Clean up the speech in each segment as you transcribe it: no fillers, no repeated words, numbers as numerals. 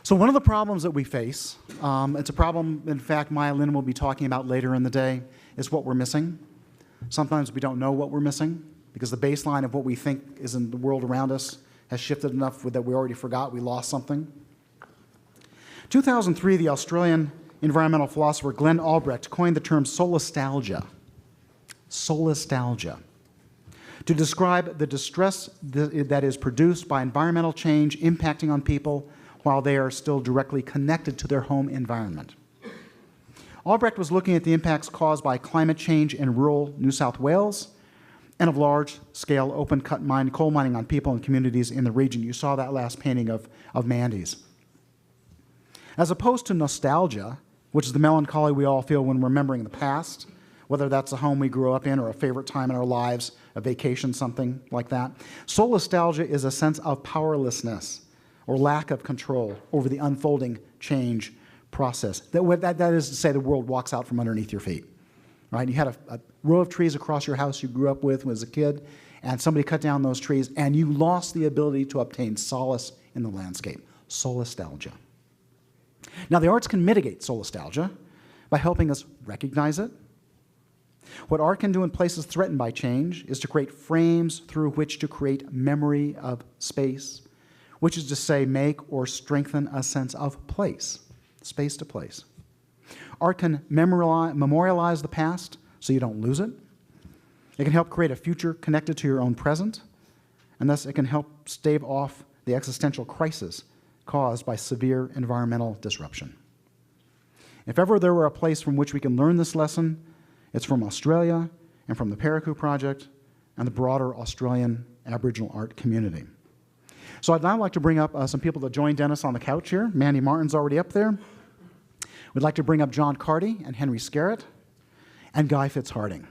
So one of the problems that we face, it's a problem, in fact, Maya Lin will be talking about later in the day, is what we're missing. Sometimes we don't know what we're missing because the baseline of what we think is in the world around us has shifted enough that we already forgot we lost something. 2003, the Australian environmental philosopher Glenn Albrecht coined the term solastalgia. Solastalgia. To describe the distress that is produced by environmental change impacting on people while they are still directly connected to their home environment. Albrecht was looking at the impacts caused by climate change in rural New South Wales and of large-scale open-cut coal mining on people and communities in the region. You saw that last painting of Mandy's. As opposed to nostalgia, which is the melancholy we all feel when remembering the past, whether that's a home we grew up in or a favorite time in our lives, a vacation, something like that. Solastalgia is a sense of powerlessness or lack of control over the unfolding change process. That is to say the world walks out from underneath your feet. Right? You had a row of trees across your house you grew up with as a kid, and somebody cut down those trees, and you lost the ability to obtain solace in the landscape. Solastalgia. Now, the arts can mitigate solastalgia by helping us recognize it. What art can do in places threatened by change is to create frames through which to create memory of space, which is to say make or strengthen a sense of place, space to place. Art can memorialize the past so you don't lose it. It can help create a future connected to your own present, and thus it can help stave off the existential crisis caused by severe environmental disruption. If ever there were a place from which we can learn this lesson, it's from Australia and from the Paraku Project and the broader Australian Aboriginal art community. So I'd now like to bring up some people to join Dennis on the couch here. Mandy Martin's already up there. We'd like to bring up John Carty and Henry Skerritt and Guy Fitzhardinge.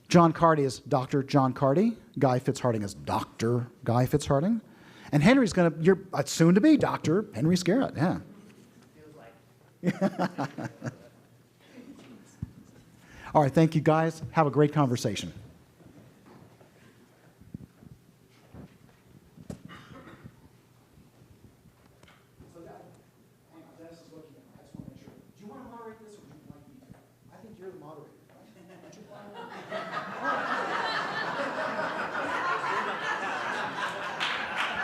John Carty is Dr. John Carty. Guy Fitzhardinge is Dr. Guy Fitzhardinge. And Henry's you're soon to be Dr. Henry Skerritt, yeah. Feels like. All right, thank you guys. Have a great conversation.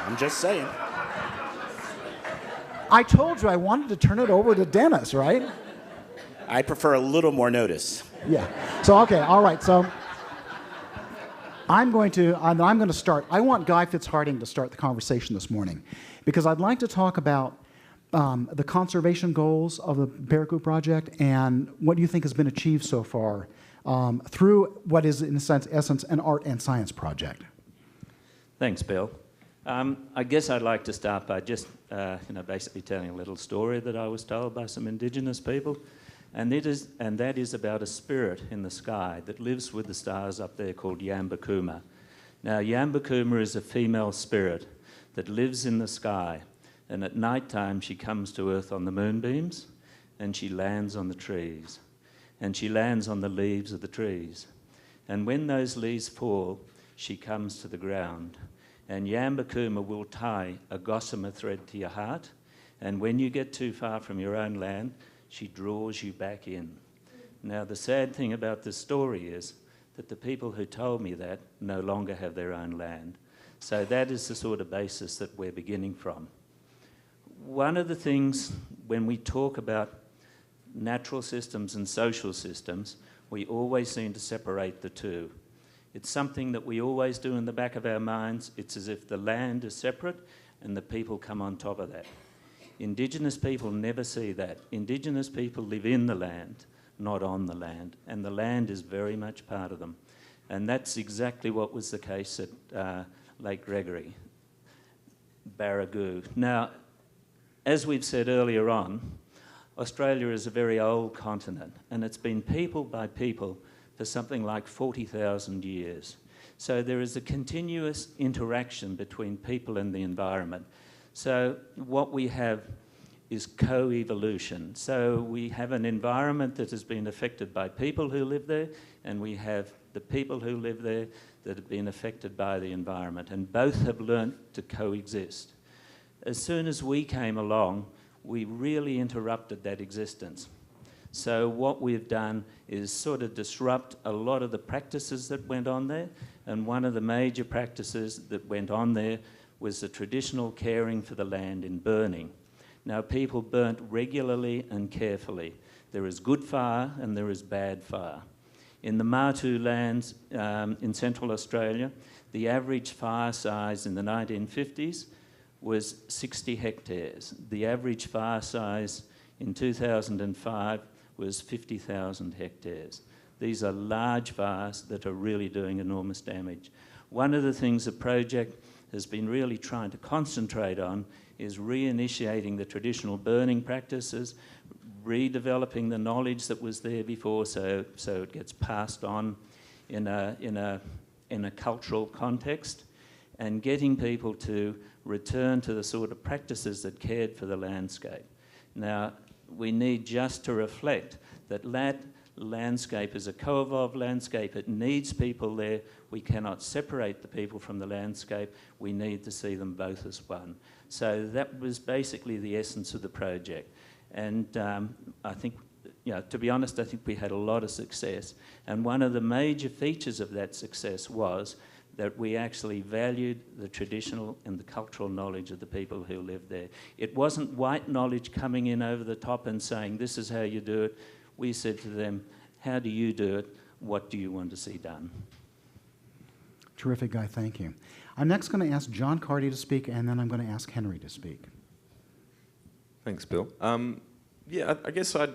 I'm just saying. I told you I wanted to turn it over to Dennis, right? I prefer a little more notice. Yeah. So, okay, all right. So I'm going to start. I want Guy Fitzhardinge to start the conversation this morning because I'd like to talk about the conservation goals of the Paraku Project and what you think has been achieved so far through what is, in a sense, essence, an art and science project. Thanks, Bill. I guess I'd like to start by just basically telling a little story that I was told by some Indigenous people, and that is about a spirit in the sky that lives with the stars up there called Yambakuma. Now, Yambakuma is a female spirit that lives in the sky, and at night time she comes to Earth on the moonbeams, and she lands on the trees, and she lands on the leaves of the trees. And when those leaves fall, she comes to the ground. And Yambakuma will tie a gossamer thread to your heart, and when you get too far from your own land, she draws you back in. Now, the sad thing about this story is that the people who told me that no longer have their own land. So that is the sort of basis that we're beginning from. One of the things when we talk about natural systems and social systems, we always seem to separate the two. It's something that we always do in the back of our minds. It's as if the land is separate and the people come on top of that. Indigenous people never see that. Indigenous people live in the land, not on the land, and the land is very much part of them. And that's exactly what was the case at Lake Gregory, Barragoo. Now, as we've said earlier on, Australia is a very old continent, and it's been people by people for something like 40,000 years. So there is a continuous interaction between people and the environment. So what we have is co-evolution. So we have an environment that has been affected by people who live there, and we have the people who live there that have been affected by the environment, and both have learnt to coexist. As soon as we came along, we really interrupted that existence. So what we've done is sort of disrupt a lot of the practices that went on there, and one of the major practices that went on there was the traditional caring for the land in burning. Now, people burnt regularly and carefully. There is good fire and there is bad fire. In the Matu lands in Central Australia, the average fire size in the 1950s was 60 hectares. The average fire size in 2005 was 50,000 hectares. These are large fires that are really doing enormous damage. One of the things the project has been really trying to concentrate on is reinitiating the traditional burning practices, redeveloping the knowledge that was there before so it gets passed on in a cultural context, and getting people to return to the sort of practices that cared for the landscape. Now, we need just to reflect that landscape is a co-evolved landscape. It needs people there. We cannot separate the people from the landscape. We need to see them both as one. So that was basically the essence of the project. And I think, to be honest, I think we had a lot of success. And one of the major features of that success was that we actually valued the traditional and the cultural knowledge of the people who lived there. It wasn't white knowledge coming in over the top and saying, this is how you do it. We said to them, how do you do it? What do you want to see done? Terrific, Guy. Thank you. I'm next going to ask John Carty to speak, and then I'm going to ask Henry to speak. Thanks, Bill. Yeah, I guess I'd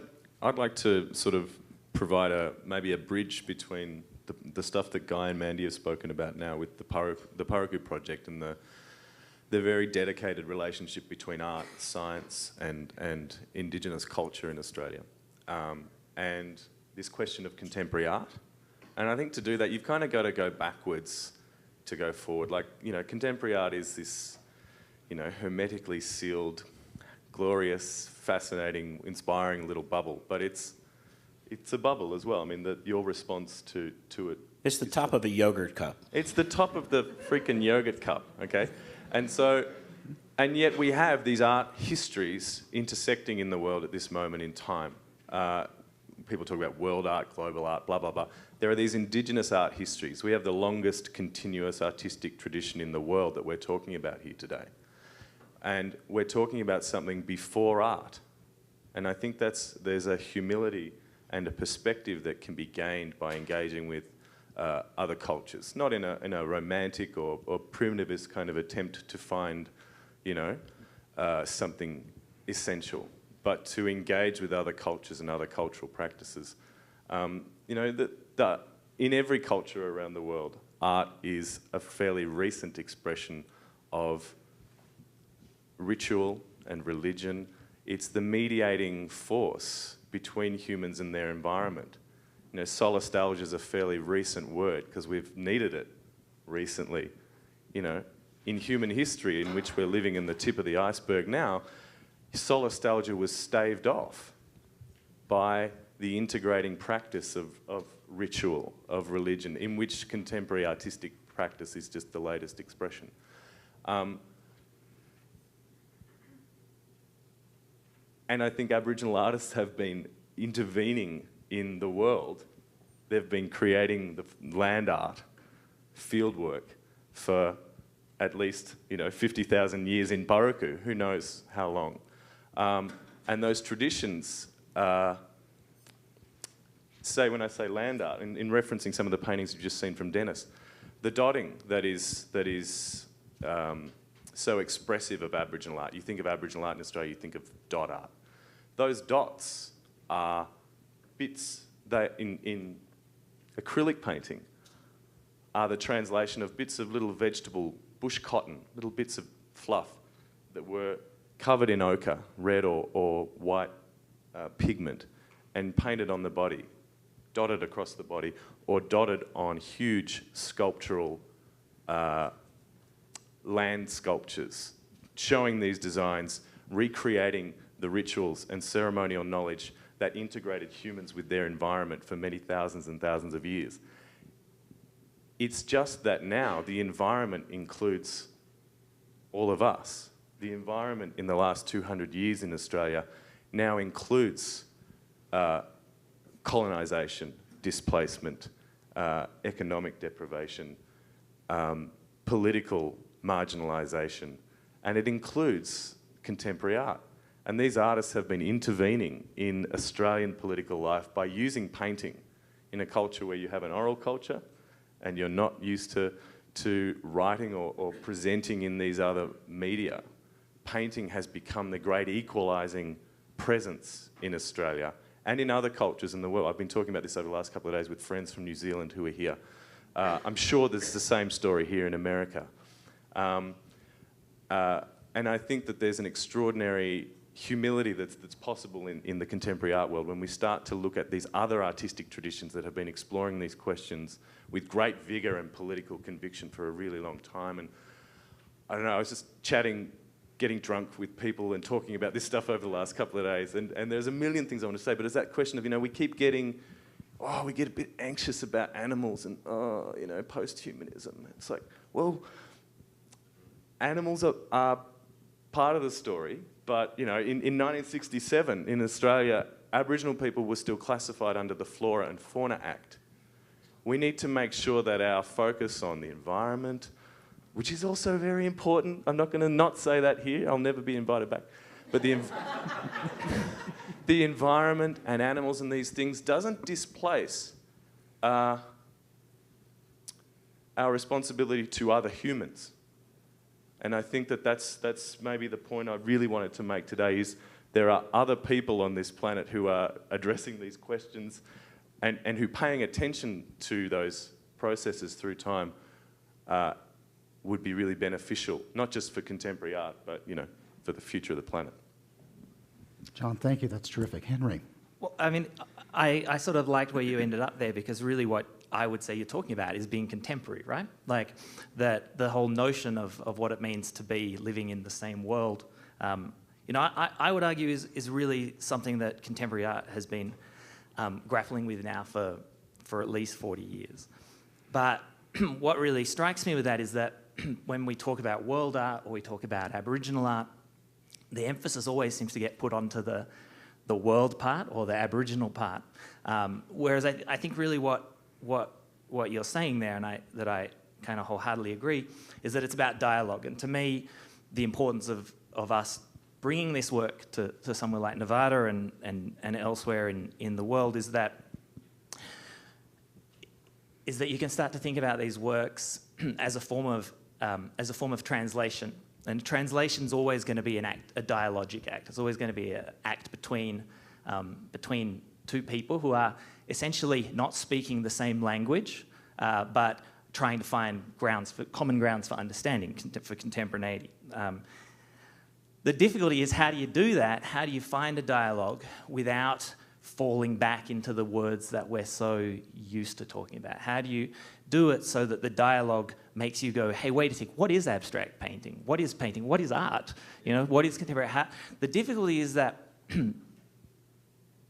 like to sort of provide maybe a bridge between the stuff that Guy and Mandy have spoken about now with the Paraku project and the very dedicated relationship between art, science and Indigenous culture in Australia. And this question of contemporary art. And I think to do that, you've kind of got to go backwards to go forward. Like, contemporary art is this, hermetically sealed, glorious, fascinating, inspiring little bubble. But it's a bubble as well. I mean, your response to it... It's the top of a yogurt cup. It's the top of the freaking yogurt cup, okay? And yet we have these art histories intersecting in the world at this moment in time. People talk about world art, global art, blah, blah, blah. There are these Indigenous art histories. We have the longest continuous artistic tradition in the world that we're talking about here today. And we're talking about something before art. And I think there's a humility and a perspective that can be gained by engaging with other cultures, not in a romantic or primitivist kind of attempt to find, something essential, but to engage with other cultures and other cultural practices. In every culture around the world, art is a fairly recent expression of ritual and religion. It's the mediating force between humans and their environment. Solastalgia is a fairly recent word because we've needed it recently. In human history, in which we're living in the tip of the iceberg now, solastalgia was staved off by the integrating practice of ritual, of religion, in which contemporary artistic practice is just the latest expression. And I think Aboriginal artists have been intervening in the world. They've been creating the land art, field work, for at least 50,000 years in Paraku, who knows how long. And those traditions, when I say land art, in referencing some of the paintings you've just seen from Dennis, the dotting that is so expressive of Aboriginal art. You think of Aboriginal art in Australia, you think of dot art. Those dots are bits that in acrylic painting are the translation of bits of little vegetable bush cotton, little bits of fluff that were covered in ochre, red or white pigment, and painted on the body, dotted across the body, or dotted on huge sculptural land sculptures, showing these designs, recreating the rituals and ceremonial knowledge that integrated humans with their environment for many thousands and thousands of years. It's just that now the environment includes all of us. the environment in the last 200 years in Australia now includes colonisation, displacement, economic deprivation, political marginalisation, and it includes contemporary art. And these artists have been intervening in Australian political life by using painting in a culture where you have an oral culture and you're not used to writing or presenting in these other media. Painting has become the great equalising presence in Australia and in other cultures in the world. I've been talking about this over the last couple of days with friends from New Zealand who are here. I'm sure there's the same story here in America. And I think that there's an extraordinary humility that's possible in the contemporary art world when we start to look at these other artistic traditions that have been exploring these questions with great vigour and political conviction for a really long time. And I don't know, I was just chatting, getting drunk with people and talking about this stuff over the last couple of days, and there's a million things I want to say, but it's that question of, we keep getting, we get a bit anxious about animals and, post-humanism. It's like, well, animals are part of the story, but, in 1967 in Australia, Aboriginal people were still classified under the Flora and Fauna Act. We need to make sure that our focus on the environment, which is also very important, I'm not going to not say that here, I'll never be invited back, but the environment and animals and these things doesn't displace our responsibility to other humans. And I think that's maybe the point I really wanted to make today is there are other people on this planet who are addressing these questions and who paying attention to those processes through time would be really beneficial, not just for contemporary art, but, for the future of the planet. John, thank you. That's terrific. Henry. Well, I sort of liked where you ended up there, because really what I would say you're talking about is being contemporary, right? Like that the whole notion of what it means to be living in the same world, I would argue is really something that contemporary art has been grappling with now for at least 40 years. But what really strikes me with that is that when we talk about world art or we talk about Aboriginal art, the emphasis always seems to get put onto the world part or the Aboriginal part. Whereas I think really what you're saying there, and that I kind of wholeheartedly agree, is that it's about dialogue. And to me, the importance of us bringing this work to somewhere like Nevada and elsewhere in the world is that you can start to think about these works as a form of translation. And translation's always going to be a dialogic act. It's always going to be an act between two people who are essentially not speaking the same language, but trying to find common grounds for understanding, for contemporaneity. The difficulty is, how do you do that? How do you find a dialogue without falling back into the words that we're so used to talking about? How do you do it so that the dialogue makes you go, hey, wait a sec, what is abstract painting? What is painting? What is art? What is contemporary? The difficulty is that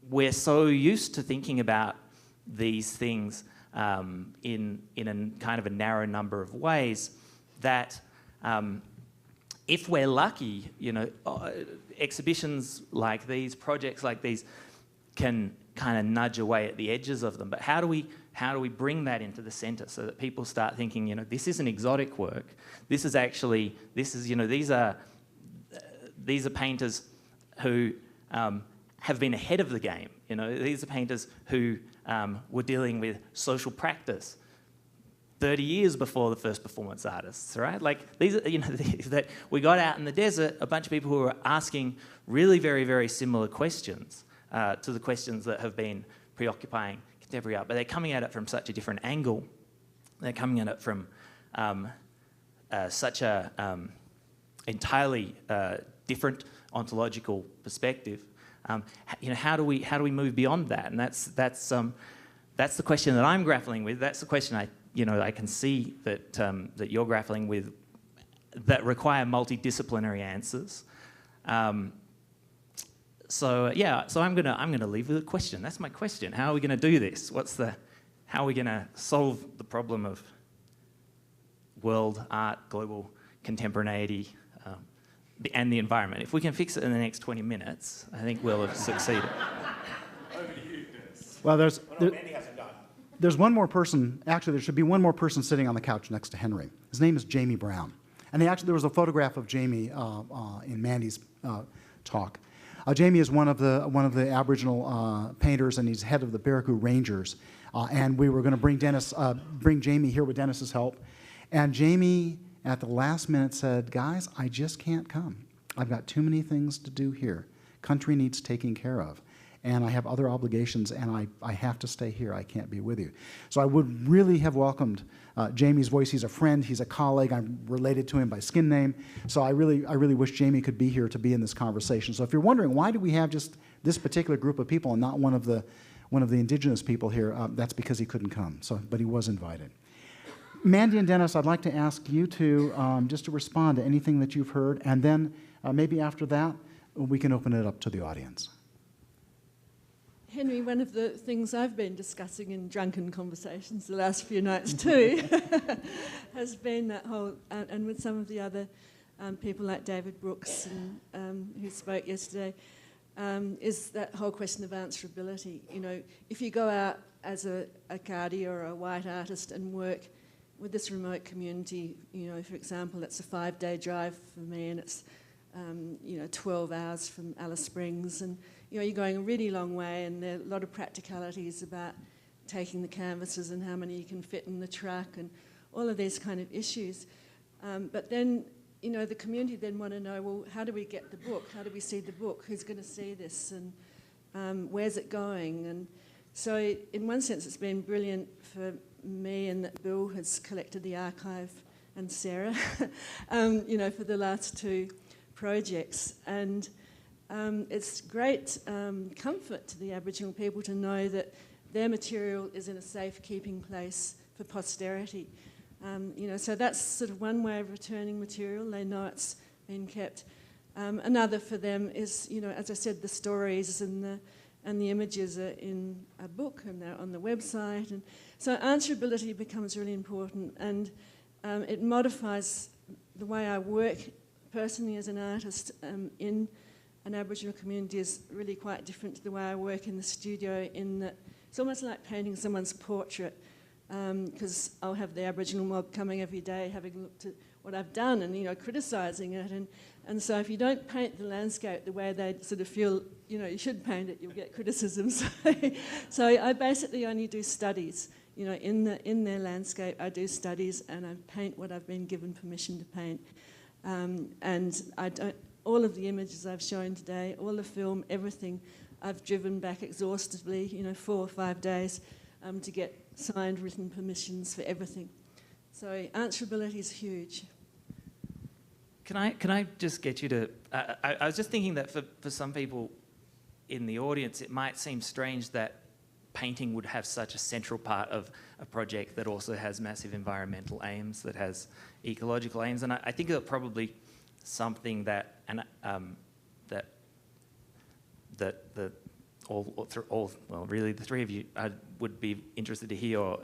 we're so used to thinking about these things in a kind of a narrow number of ways that if we're lucky, exhibitions like these, projects like these, can kind of nudge away at the edges of them. But how do we bring that into the centre so that people start thinking, this isn't exotic work. These are painters who have been ahead of the game. These are painters who were dealing with social practice 30 years before the first performance artists, right? Like these are, that we got out in the desert, a bunch of people who were asking really very, very similar questions to the questions that have been preoccupying contemporary art, but they're coming at it from such a different angle. They're coming at it from such a entirely different ontological perspective. How do we move beyond that? And that's the question that I'm grappling with. That's the question I can see that you're grappling with, that require multidisciplinary answers. So I'm gonna leave with a question. That's my question. How are we gonna do this? How are we gonna solve the problem of world art, global contemporaneity, and the environment. If we can fix it in the next 20 minutes, I think we'll have succeeded. Well, there's Mandy hasn't gone. there's one more person. Actually, there should be one more person sitting on the couch next to Henry. His name is Jamie Brown, and there was a photograph of Jamie in Mandy's talk. Jamie is one of the Aboriginal painters, and he's head of the Barracoon Rangers. And we were going to bring Jamie here with Dennis's help, and Jamie at the last minute said, "Guys, I just can't come. I've got too many things to do here. Country needs taking care of, and I have other obligations, and I have to stay here. I can't be with you." So I would really have welcomed Jamie's voice. He's a friend. He's a colleague. I'm related to him by skin name. So I really wish Jamie could be here to be in this conversation. So if you're wondering why do we have just this particular group of people and not one of the Indigenous people here, that's because he couldn't come. But he was invited. Mandy and Dennis, I'd like to ask you to just to respond to anything that you've heard, and then maybe after that we can open it up to the audience. Henry, one of the things I've been discussing in drunken conversations the last few nights too has been that whole, and with some of the other people like David Brooks and who spoke yesterday, is that whole question of answerability. You know, if you go out as a Carty or a white artist and work with this remote community, you know, for example, it's a 5-day drive for me, and it's 12 hours from Alice Springs, and you know, you're going a really long way, and there are a lot of practicalities about taking the canvases and how many you can fit in the truck and all of these kind of issues. But then, you know, the community then want to know, well, how do we get the book? How do we see the book? Who's going to see this? And where's it going? And so in one sense, it's been brilliant for me, and that Bill has collected the archive, and Sarah, you know, for the last 2 projects. And it's great comfort to the Aboriginal people to know that their material is in a safe-keeping place for posterity. You know, so that's sort of one way of returning material. They know it's been kept. Another for them is, you know, as I said, the stories and the images are in a book and they're on the website. And so answerability becomes really important, and it modifies the way I work personally as an artist in an Aboriginal community is really quite different to the way I work in the studio, in that it's almost like painting someone's portrait, because I'll have the Aboriginal mob coming every day having looked at what I've done and, you know, criticising it. And so if you don't paint the landscape the way they sort of feel, you know, you should paint it, you'll get criticism. So I basically only do studies. You know, in their landscape, I do studies and I paint what I've been given permission to paint. And I don't... all of the images I've shown today, all the film, everything, I've driven back exhaustively, you know, 4 or 5 days to get signed written permissions for everything. So answerability is huge. Can I just get you to... I was just thinking that for some people in the audience, it might seem strange that painting would have such a central part of a project that also has massive environmental aims, that has ecological aims, and I think that probably something that really the 3 of you I would be interested to hear your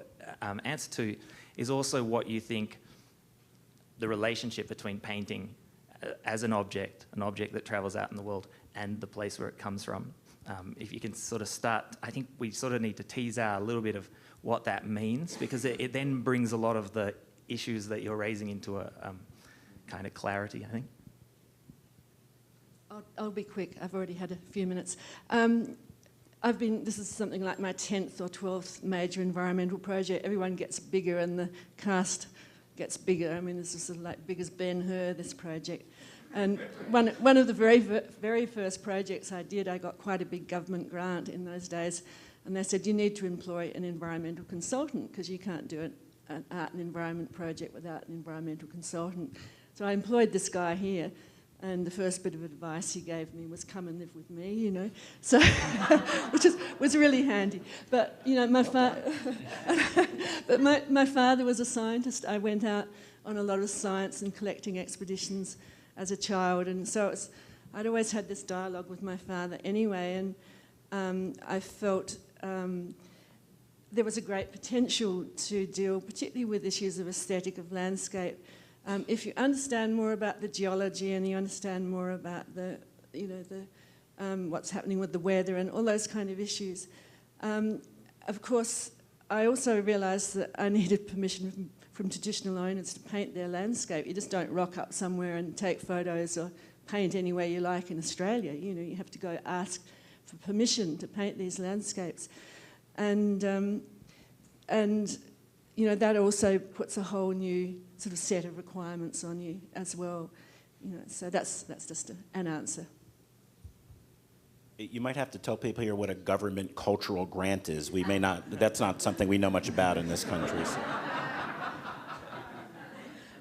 answer to is also what you think the relationship between painting as an object that travels out in the world, and the place where it comes from. If you can sort of start, I think we sort of need to tease out a little bit of what that means, because it then brings a lot of the issues that you're raising into a kind of clarity, I think. I'll be quick. I've already had a few minutes. This is something like my 10th or 12th major environmental project. Everyone gets bigger and the cast gets bigger. I mean, this is sort of like big as Ben-Hur, this project. And one of the very first projects I did, I got quite a big government grant in those days, and they said, you need to employ an environmental consultant because you can't do an art and environment project without an environmental consultant. So I employed this guy here, and the first bit of advice he gave me was come and live with me, you know, so which was really handy. But you know, my father was a scientist. I went out on a lot of science and collecting expeditions as a child, and so I'd always had this dialogue with my father anyway, and I felt there was a great potential to deal particularly with issues of aesthetic, of landscape, if you understand more about the geology and you understand more about what's happening with the weather and all those kind of issues, of course, I also realised that I needed permission from traditional owners to paint their landscape. You just don't rock up somewhere and take photos or paint anywhere you like in Australia. You have to go ask for permission to paint these landscapes, and that also puts a whole new sort of set of requirements on you as well. So that's just an answer. You might have to tell people here what a government cultural grant is. We may not, that's not something we know much about in this country. So.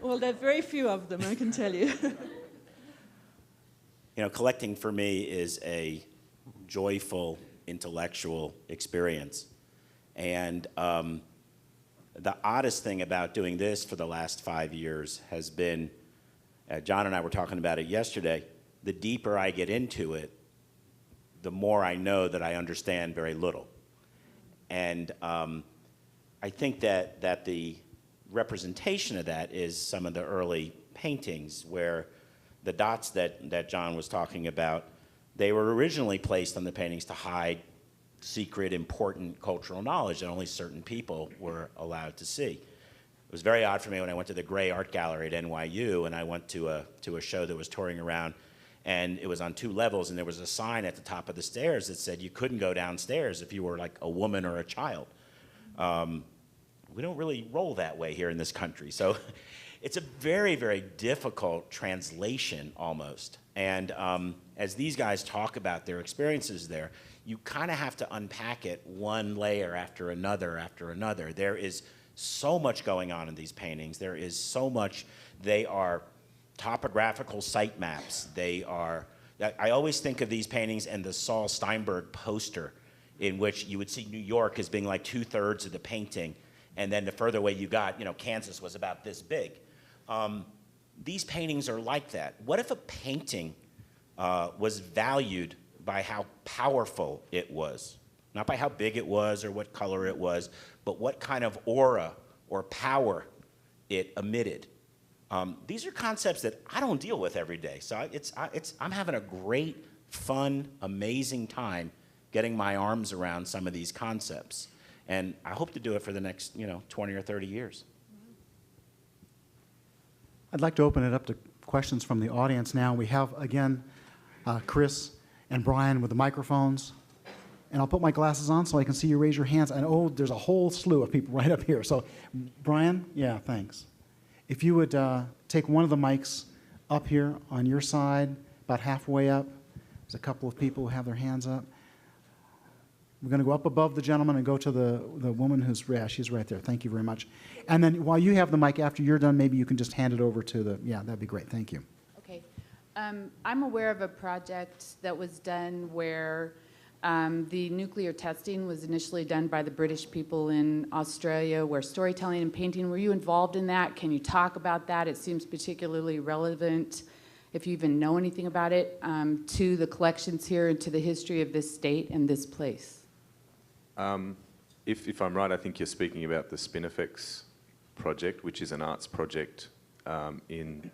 Well, there are very few of them, I can tell you. Collecting for me is a joyful, intellectual experience. And the oddest thing about doing this for the last 5 years has been, John and I were talking about it yesterday, the deeper I get into it, the more I know that I understand very little. And I think that the representation of that is some of the early paintings where the dots that John was talking about, they were originally placed on the paintings to hide secret, important cultural knowledge that only certain people were allowed to see. It was very odd for me when I went to the Gray Art Gallery at NYU, and I went to a show that was touring around, and it was on 2 levels, and there was a sign at the top of the stairs that said you couldn't go downstairs if you were like a woman or a child. We don't really roll that way here in this country. So it's a very, very difficult translation almost. And as these guys talk about their experiences there, you kind of have to unpack it one layer after another after another. There is so much going on in these paintings. There is so much. They are topographical site maps. They are, I always think of these paintings and the Saul Steinberg poster, in which you would see New York as being like 2/3 of the painting, and then the further away you got, Kansas was about this big. These paintings are like that. What if a painting was valued by how powerful it was? Not by how big it was or what color it was, but what kind of aura or power it emitted. These are concepts that I don't deal with every day. So I'm having a great, fun, amazing time getting my arms around some of these concepts. And I hope to do it for the next 20 or 30 years. I'd like to open it up to questions from the audience now. We have, again, Chris and Brian with the microphones. And I'll put my glasses on so I can see you raise your hands. And there's a whole slew of people right up here. So, Brian, yeah, thanks. If you would take one of the mics up here on your side, about halfway up. There's a couple of people who have their hands up. We're going to go up above the gentleman and go to the woman who's, she's right there. Thank you very much. And then while you have the mic, after you're done, maybe you can just hand it over to that'd be great. Thank you. Okay. I'm aware of a project that was done where the nuclear testing was initially done by the British people in Australia, where storytelling and painting, were you involved in that? Can you talk about that? It seems particularly relevant, if you even know anything about it, to the collections here and to the history of this state and this place. If I'm right, I think you're speaking about the Spinifex project, which is an arts project in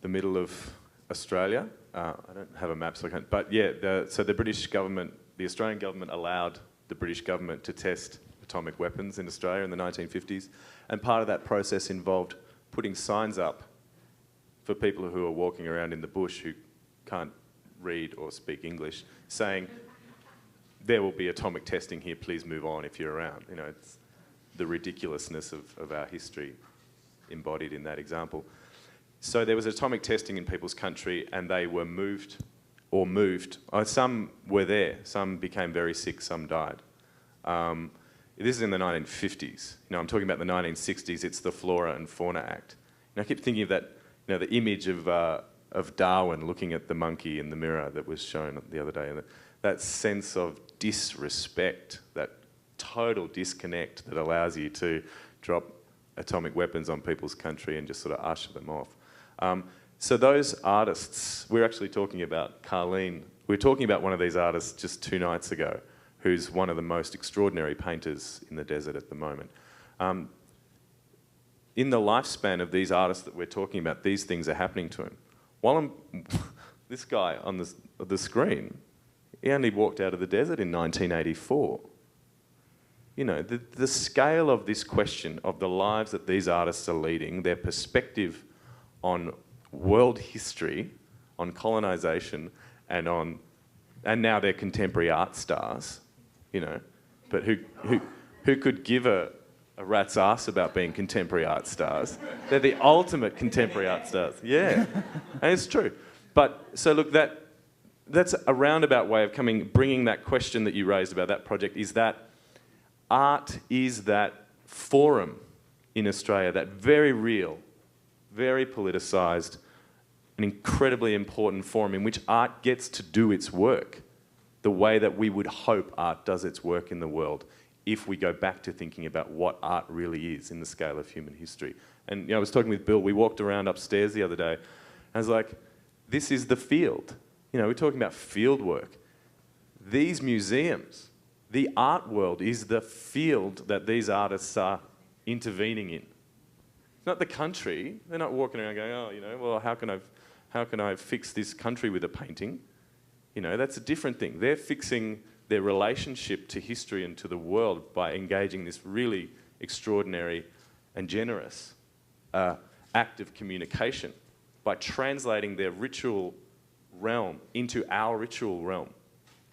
the middle of Australia. I don't have a map, so I can't. But yeah, so the British government, the Australian government allowed the British government to test atomic weapons in Australia in the 1950s. And part of that process involved putting signs up for people who are walking around in the bush who can't read or speak English, saying, there will be atomic testing here, please move on if you're around. It's the ridiculousness of our history embodied in that example. So there was atomic testing in people's country, and they were moved. Some were there, some became very sick, some died. This is in the 1950s. I'm talking about the 1960s, it's the Flora and Fauna Act. And I keep thinking of that, the image of Darwin looking at the monkey in the mirror that was shown the other day. That sense of disrespect, that total disconnect that allows you to drop atomic weapons on people's country and just sort of usher them off. So those artists, we're actually talking about Carleen. We were talking about one of these artists just 2 nights ago, who's one of the most extraordinary painters in the desert at the moment. in the lifespan of these artists that we're talking about, these things are happening to him. While this guy on the screen, he only walked out of the desert in 1984. You know, the scale of this question of the lives that these artists are leading, their perspective on world history, on colonisation, and now they're contemporary art stars, you know, but who could give a rat's ass about being contemporary art stars? They're the ultimate contemporary art stars. Yeah, and it's true. But so look, that's a roundabout way of bringing that question that you raised about that project, is that art is that forum in Australia, that very real, very politicised, an incredibly important forum in which art gets to do its work the way that we would hope art does its work in the world if we go back to thinking about what art really is in the scale of human history. And you know, I was talking with Bill, we walked around upstairs the other day, and I was like, this is the field. You know, we're talking about field work. These museums, the art world is the field that these artists are intervening in. It's not the country. They're not walking around going, oh, you know, well, how can I fix this country with a painting? You know, that's a different thing. They're fixing their relationship to history and to the world by engaging this really extraordinary and generous act of communication, by translating their ritual realm into our ritual realm.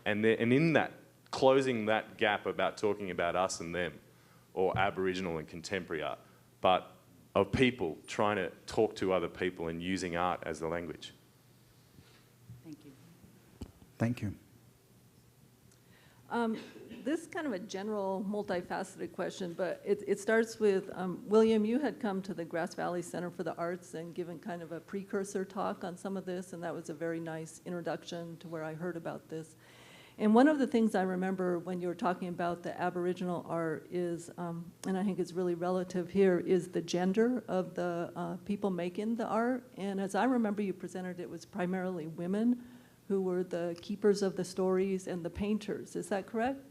And in that, closing that gap about talking about us and them, or Aboriginal and contemporary art, but of people trying to talk to other people and using art as the language. Thank you. Thank you. This is kind of a general, multifaceted question, but it starts with, William, you had come to the Grass Valley Center for the Arts and given kind of a precursor talk on some of this, and that was a very nice introduction to where I heard about this. And one of the things I remember when you were talking about the Aboriginal art is, and I think it's really relative here, is the gender of the people making the art. And as I remember you presented, it was primarily women who were the keepers of the stories and the painters. Is that correct?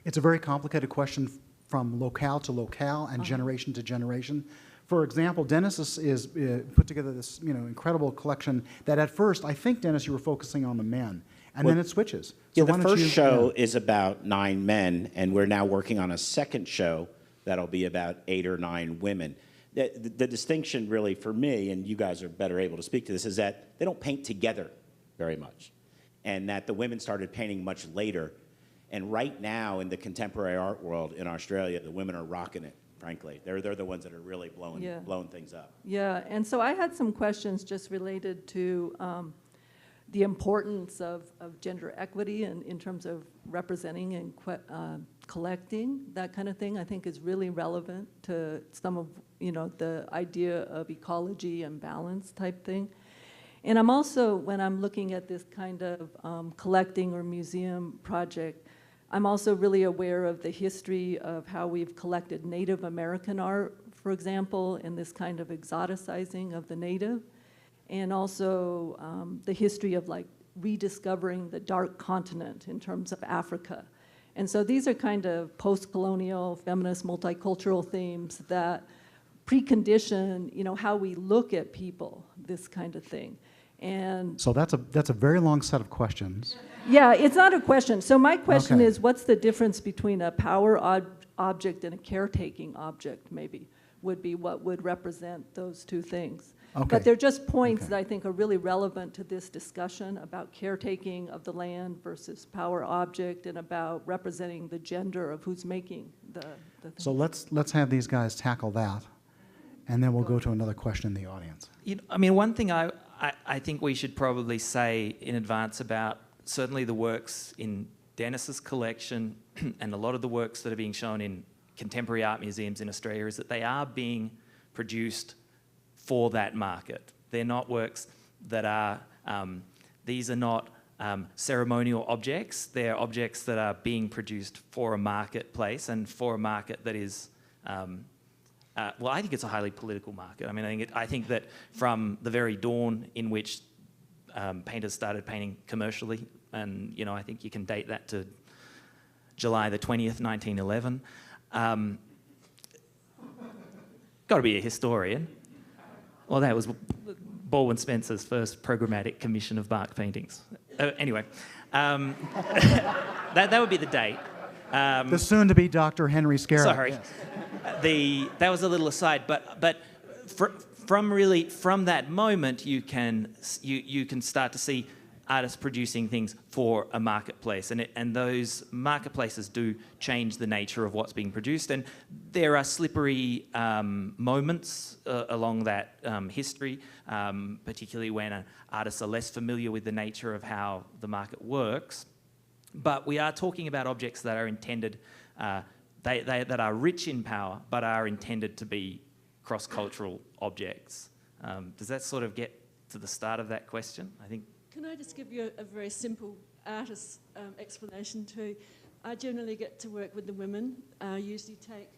It's a very complicated question from locale to locale and generation to generation. For example, Dennis is put together this incredible collection that at first, I think, Dennis, you were focusing on the men, and then it switches. Yeah, So the first show is about 9 men, and we're now working on a second show that'll be about 8 or 9 women. The distinction really for me, and you guys are better able to speak to this, is that they don't paint together very much, and that the women started painting much later. And right now in the contemporary art world in Australia, the women are rocking it, frankly. They're the ones that are really blowing things up. Yeah, and so I had some questions just related to the importance of gender equity and in terms of representing and collecting, that kind of thing, I think is really relevant to some of, the idea of ecology and balance type thing. And I'm also, when I'm looking at this kind of collecting or museum project, I'm also really aware of the history of how we've collected Native American art, for example, and this kind of exoticizing of the native, and also the history of like rediscovering the dark continent in terms of Africa. And so these are kind of post-colonial, feminist, multicultural themes that precondition, how we look at people, this kind of thing. And So that's a very long set of questions. yeah, it's not a question. So my question is, what's the difference between a power object and a caretaking object, maybe, would be what would represent those two things. Okay. But they're just points that I think are really relevant to this discussion about caretaking of the land versus power object and about representing the gender of who's making the thing. So let's have these guys tackle that, and then we'll go to another question in the audience. One thing I think we should probably say in advance about certainly the works in Dennis's collection and a lot of the works that are being shown in contemporary art museums in Australia is that they are being produced for that market. They're not works that are, these are not ceremonial objects. They're objects that are being produced for a marketplace and for a market that is, I think it's a highly political market. I think that from the very dawn in which painters started painting commercially, and I think you can date that to July the 20th, 1911. got to be a historian. Well, that was Baldwin Spencer's first programmatic commission of bark paintings. Anyway, that would be the date. The soon-to-be Dr. Henry Skerritt. Sorry, Yes. that was a little aside, but from that moment, you can start to see artists producing things for a marketplace, and those marketplaces do change the nature of what's being produced, and there are slippery moments along that history, particularly when artists are less familiar with the nature of how the market works. But we are talking about objects that are intended, that are rich in power, but are intended to be cross-cultural objects. Does that sort of get to the start of that question? I think. Can I just give you a very simple artist explanation too? I generally get to work with the women. I usually take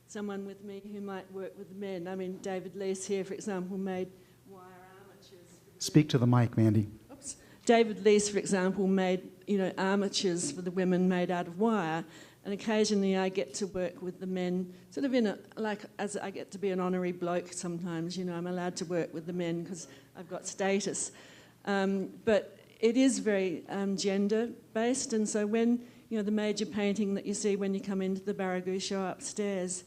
someone with me who might work with the men. I mean, David Leese here, for example, made wire armatures. Speak to the mic, Mandy. Oops. David Leese, for example, made armatures for the women made out of wire. And occasionally I get to work with the men, sort of as I get to be an honorary bloke sometimes, I'm allowed to work with the men because I've got status. But it is very gender-based, and so when, the major painting that you see when you come into the Barragoon show upstairs,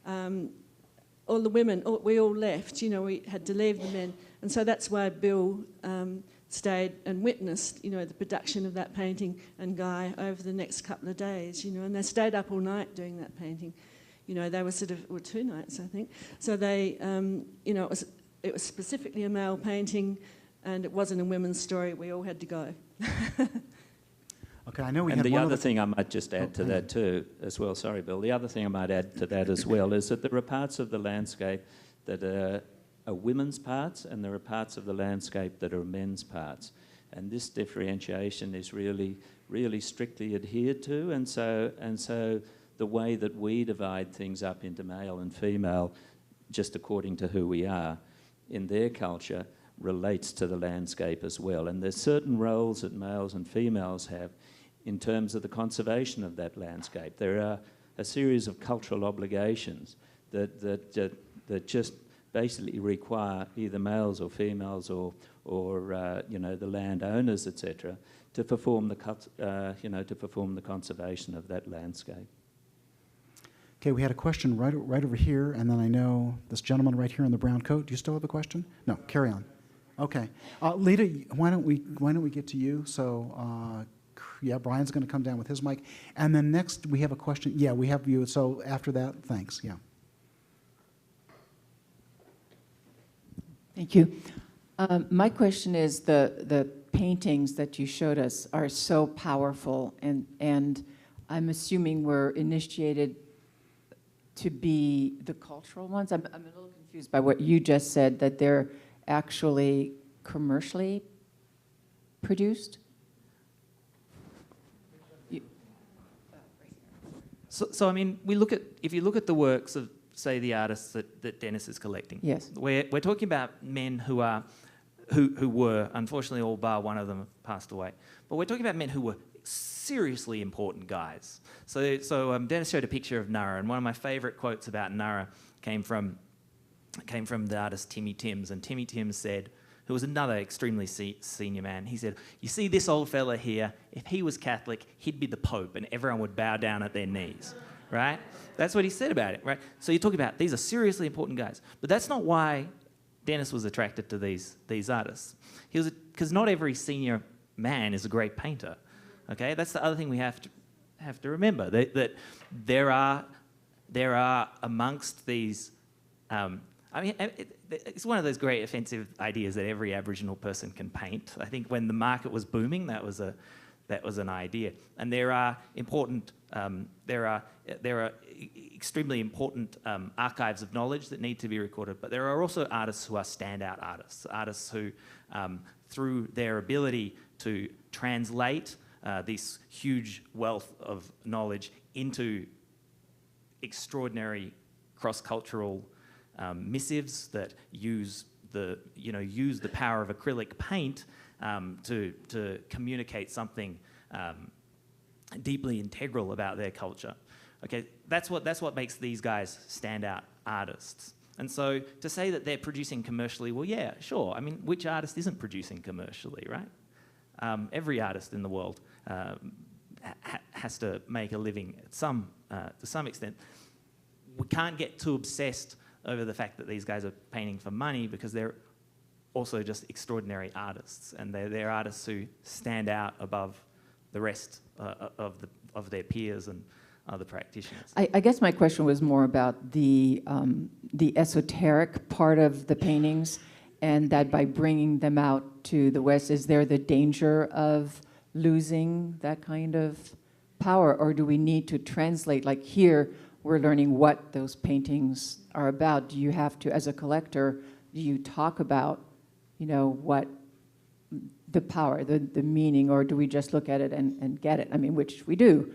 all the women, we all left, we had to leave the men, and so that's why Bill stayed and witnessed, the production of that painting, and Guy over the next couple of days, and they stayed up all night doing that painting. They were sort of, or 2 nights, I think. So they, it was specifically a male painting, and it wasn't a women's story. We all had to go. Okay, I know we and had the one other thing I might just add to that too, as well. Sorry, Bill. The other thing I might add to that as well is that there are parts of the landscape that are women's parts, and there are parts of the landscape that are men's parts. And this differentiation is really, really strictly adhered to. And so the way that we divide things up into male and female, just according to who we are in their culture, relates to the landscape as well. And there's certain roles that males and females have in terms of the conservation of that landscape. There are a series of cultural obligations that just basically require either males or females or the landowners, etc., to perform the conservation of that landscape. Okay, we had a question right over here, and then I know this gentleman right here in the brown coat. Do you still have a question? No, carry on. Okay, Lita, why don't we get to you? So, yeah, Brian's going to come down with his mic, and then next we have a question. Yeah, we have you. So after that, thanks. Yeah. Thank you. My question is the paintings that you showed us are so powerful, and I'm assuming were initiated to be the cultural ones. I'm a little confused by what you just said, that they're actually commercially produced. So I mean, if you look at the works of, say, the artists that Dennis is collecting. Yes. We're talking about men who were, unfortunately all bar one of them have passed away, but we're talking about men who were seriously important guys. So Dennis showed a picture of Nara, and one of my favourite quotes about Nara came from the artist Timmy Timms, and Timmy Timms said, who was another extremely senior man, he said, "You see this old fella here, if he was Catholic, he'd be the Pope and everyone would bow down at their knees," right? That's what he said about it, right? So you're talking about these are seriously important guys, but that's not why Dennis was attracted to these artists. Because not every senior man is a great painter, okay? That's the other thing we have to remember, that there are amongst these, it's one of those great offensive ideas that every Aboriginal person can paint. I think when the market was booming, that was an idea. And there are extremely important archives of knowledge that need to be recorded, but there are also artists who are standout artists who, through their ability to translate this huge wealth of knowledge into extraordinary cross-cultural missives that use the power of acrylic paint to communicate something deeply integral about their culture. Okay, that's what makes these guys stand out artists. And so to say that they're producing commercially, well, yeah, sure. I mean, which artist isn't producing commercially, right? Every artist in the world has to make a living to some extent. We can't get too obsessed over the fact that these guys are painting for money, because they're also just extraordinary artists, and they're artists who stand out above the rest of their peers and other practitioners. I guess my question was more about the esoteric part of the paintings, and that by bringing them out to the West, is there the danger of losing that kind of power, or do we need to translate? Like here, we're learning what those paintings are about. Do you have to, as a collector, do you talk about, what the power, the meaning, or do we just look at it and get it? I mean, which we do.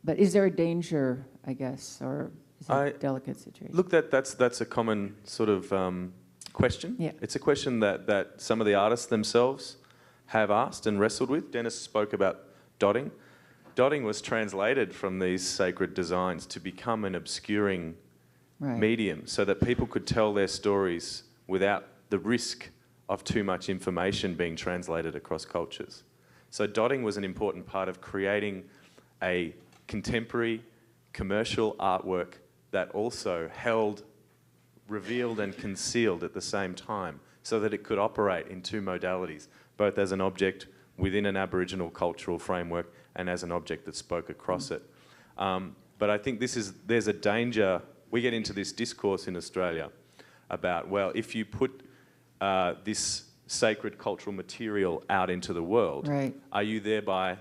But is there a danger, I guess, or is it a delicate situation? Look, that's a common sort of question. Yeah. It's a question that some of the artists themselves have asked and wrestled with. Dennis spoke about dotting. Dotting was translated from these sacred designs to become an obscuring medium, so that people could tell their stories without the risk of too much information being translated across cultures. So dotting was an important part of creating a contemporary commercial artwork that also held, revealed and concealed at the same time, so that it could operate in two modalities, both as an object within an Aboriginal cultural framework and as an object that spoke across it. But I think there's a danger. We get into this discourse in Australia about, well, if you put this sacred cultural material out into the world, are you thereby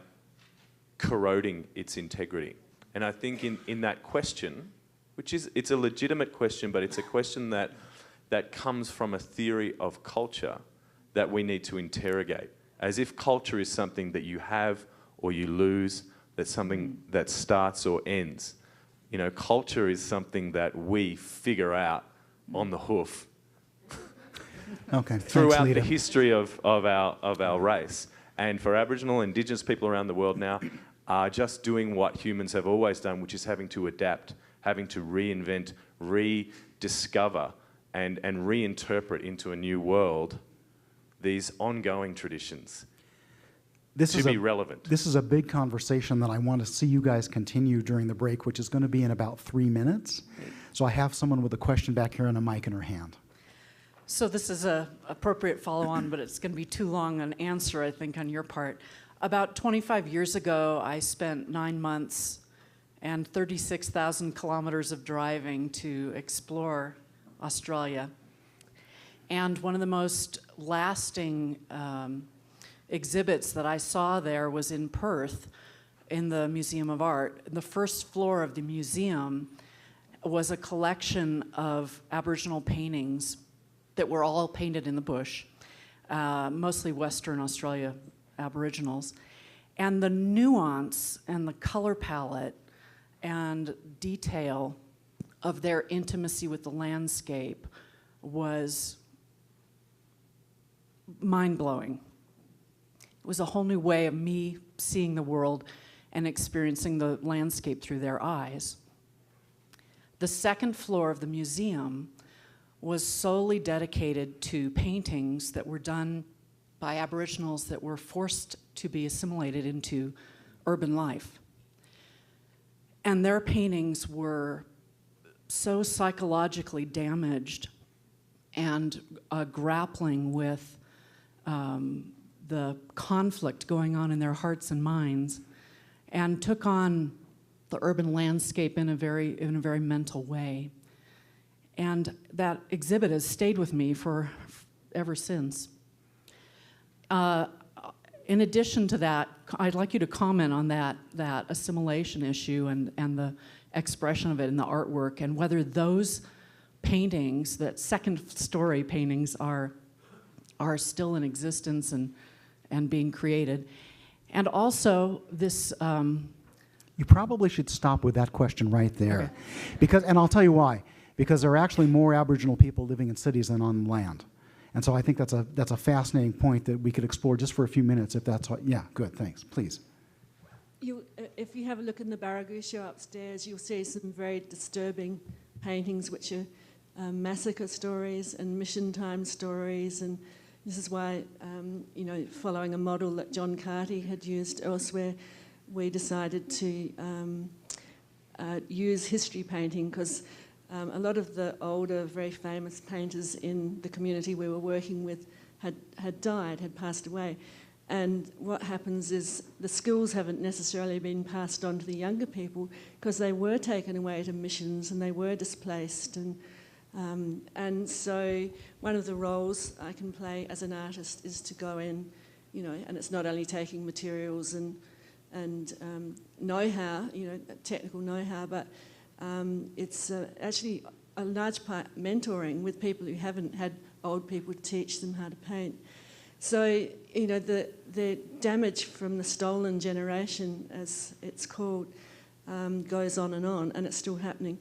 corroding its integrity? And I think in that question, it's a legitimate question, but it's a question that comes from a theory of culture that we need to interrogate, as if culture is something that you have or you lose, that's something that starts or ends. Culture is something that we figure out on the hoof. Okay. Throughout the history of our race. And for Aboriginal and Indigenous people around the world now are just doing what humans have always done, which is having to adapt, having to reinvent, rediscover, and reinterpret into a new world these ongoing traditions to be relevant. This is a big conversation that I want to see you guys continue during the break, which is going to be in about 3 minutes. So I have someone with a question back here and a mic in her hand. So this is an appropriate follow-on, but it's going to be too long an answer, I think, on your part. About 25 years ago, I spent 9 months and 36,000 kilometers of driving to explore Australia. And one of the most lasting exhibits that I saw there was in Perth, in the Museum of Art. The first floor of the museum was a collection of Aboriginal paintings that were all painted in the bush, mostly Western Australia Aboriginals. And the nuance and the color palette and detail of their intimacy with the landscape was mind-blowing. It was a whole new way of me seeing the world and experiencing the landscape through their eyes. The second floor of the museum was solely dedicated to paintings that were done by Aboriginals that were forced to be assimilated into urban life. And their paintings were so psychologically damaged and grappling with the conflict going on in their hearts and minds, and took on the urban landscape in a very mental way. And that exhibit has stayed with me ever since. In addition to that, I'd like you to comment on that assimilation issue and the expression of it in the artwork, and whether those paintings, that second story paintings, are still in existence and being created. And also this... You probably should stop with that question right there. Okay. And I'll tell you why. Because there are actually more Aboriginal people living in cities than on land. And so I think that's a fascinating point that we could explore just for a few minutes, if that's what... Yeah, good, thanks. Please. If you have a look in the Barragoosha upstairs, you'll see some very disturbing paintings which are massacre stories and mission time stories, and this is why, you know, following a model that John Carty had used elsewhere, we decided to use history painting, because a lot of the older, very famous painters in the community we were working with had died, had passed away. And what happens is the skills haven't necessarily been passed on to the younger people, because they were taken away to missions and they were displaced. And so one of the roles I can play as an artist is to go in, you know, and it's not only taking materials and know-how, you know, technical know-how, but it's actually a large part mentoring with people who haven't had old people teach them how to paint. So, you know, the damage from the stolen generation, as it's called, goes on, and it's still happening.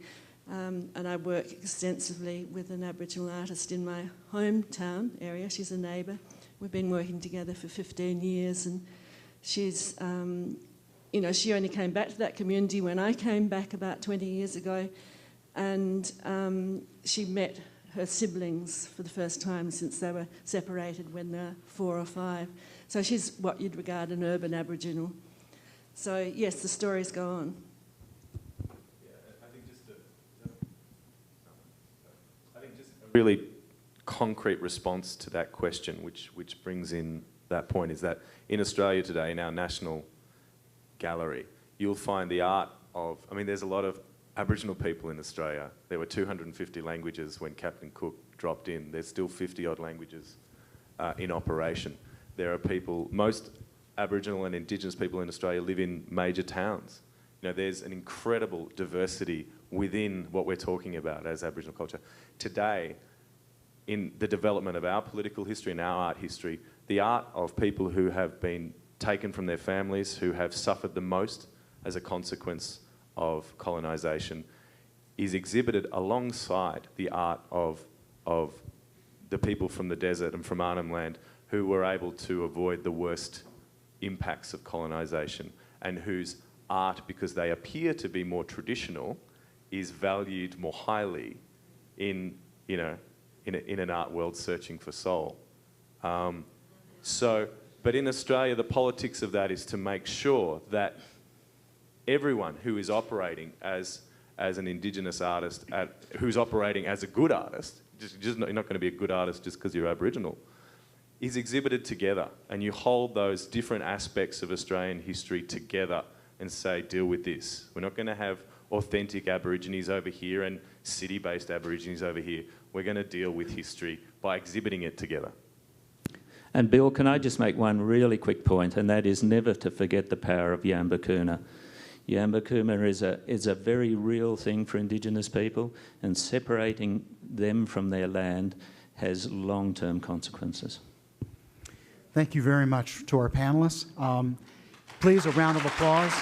And I work extensively with an Aboriginal artist in my hometown area. She's a neighbour. We've been working together for 15 years, and she's, you know, she only came back to that community when I came back about 20 years ago, and she met her siblings for the first time since they were separated when they were 4 or 5. So she's what you'd regard an urban Aboriginal. So yes, the stories go on. I think just a really concrete response to that question, which brings in that point, is that in Australia today, in our National Gallery, you'll find the art of, I mean, there's a lot of Aboriginal people in Australia. There were 250 languages when Captain Cook dropped in. There's still 50-odd languages in operation. There are people, most Aboriginal and Indigenous people in Australia live in major towns. You know, there's an incredible diversity within what we're talking about as Aboriginal culture. Today, in the development of our political history and our art history, the art of people who have been taken from their families, who have suffered the most as a consequence of colonisation, is exhibited alongside the art of the people from the desert and from Arnhem Land who were able to avoid the worst impacts of colonisation, and whose art, because they appear to be more traditional, is valued more highly in an art world searching for soul. But in Australia, the politics of that is to make sure that everyone who is operating as an Indigenous artist, who's operating as a good artist, you're not going to be a good artist just because you're Aboriginal, is exhibited together. And you hold those different aspects of Australian history together and say, deal with this. We're not going to have authentic Aborigines over here and city-based Aborigines over here. We're going to deal with history by exhibiting it together. And Bill, can I just make one really quick point, and that is never to forget the power of Yambakuna. Yambakuna is a very real thing for Indigenous people, and separating them from their land has long-term consequences. Thank you very much to our panelists. Please, a round of applause.